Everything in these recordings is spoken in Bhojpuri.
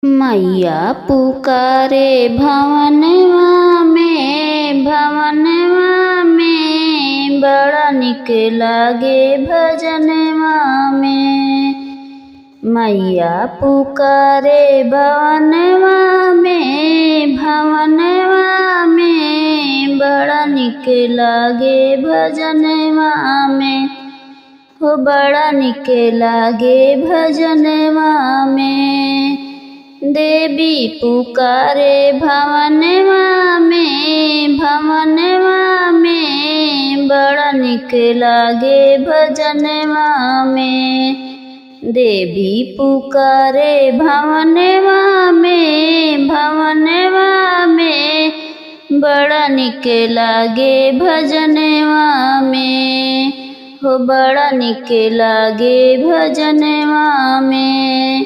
मैया पुकारे भवनवा में बड़ा निक लागे भजनवा में। मैया पुकारे भवनवा में बड़ा निक लागे भजनवा में। हो बड़ा निक लागे भजनवा में। देवी पुकारे भवनवा में बड़ा निक लागे भजनवा में। देवी पुकारे भवनवा में बड़ा निक लागे भजनवा में। हो बड़ा निक लागे भजनवा में।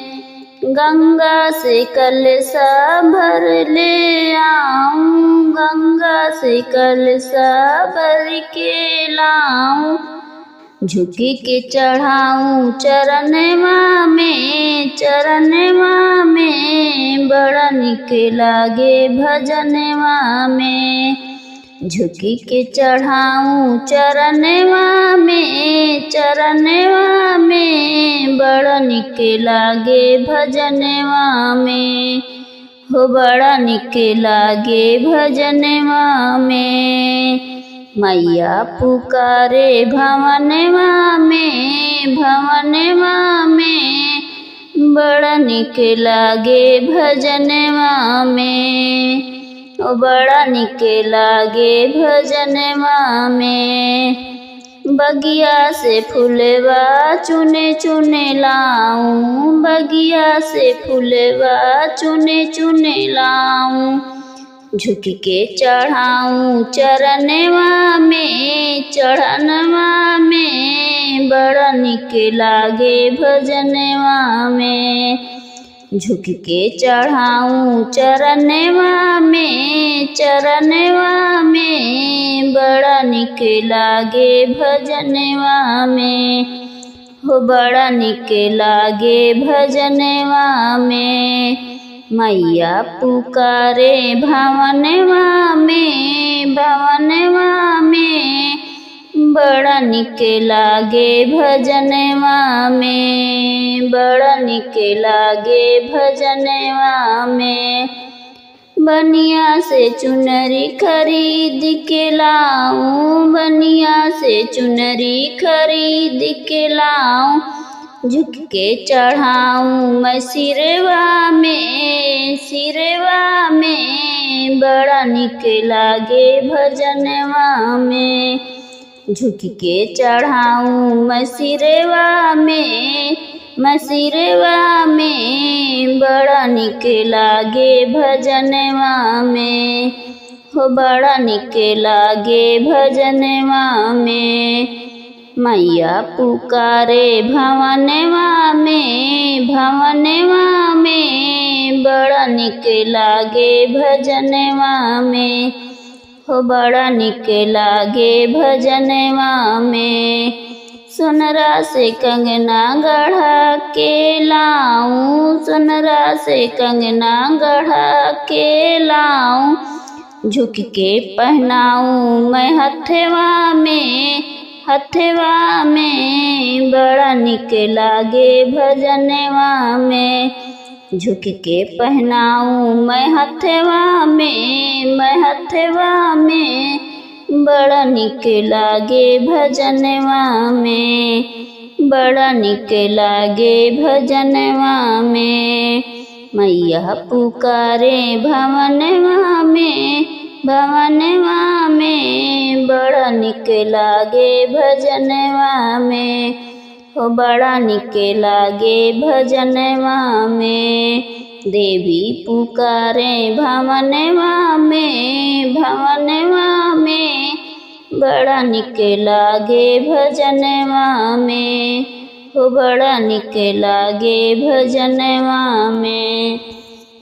गंगा से कलशा भर ले आऊं, गंगा से कलशा भर के लाऊं। झुकी के चढ़ाऊं चरणवा में बड़ा निक लागे भजनवा में। झुकी के चढ़ाऊं चरणवा में बड़ा निक लागे भजनवा में। हो बड़ा निक लागे भजनवा में। मैया पुकारे भवनवा में बड़ा निक लागे भजनवा में। ओ बड़ा निक लागे भजनवा में। बगिया से फूलवा चुने चुने लाऊं, बगिया से फूलवा चुने चुने लाऊं। झुक के चढ़ाऊं चरणवा में बड़ा निक लागे भजनवा में। झुक के चढ़ाऊं चरणवा में बड़ा निक लागे भजनवा में। हो बड़ा निक लागे भजनवा में। मैया पुकारे भवनवा में बड़ा निक लागे भजनवा में। बड़ा निक लागे भजनवा में। बनिया से चुनरी खरीद के लाऊं, बनिया से चुनरी खरीद के लाऊं। झुक के चढ़ाऊं मैं सिरवा में बड़ा निक लागे भजनवा में। झुक के चढ़ाऊं मैं सिरवा में बड़ा निक लागे भजनवा में। हो बड़ा निक लागे भजनवा में। मैया पुकारे भवनवा में बड़ा निक लागे भजनवा में। हो बड़ा निक लागे भजनवा में। सोनरा से कंगना गढ़ा के लाऊं, सोनरा से कंगना गढ़ा के लाऊं। झुक के पहनाऊं मैं हथवा में बड़ा निक लागे भजनवा में। झुक के पहनाऊं मैं हथवा में बड़ा निक लागे भजनवा में। बड़ा निक लागे भजनवा में। मैया पुकारे भवनवा में बड़ा निक लागे भजनवा में। हो बड़ा निक लागे भजनवा में। देवी पुकारे भवनवा में बड़ा निक लागे भजनवा में। हो बड़ा निक लागे भजनवा में।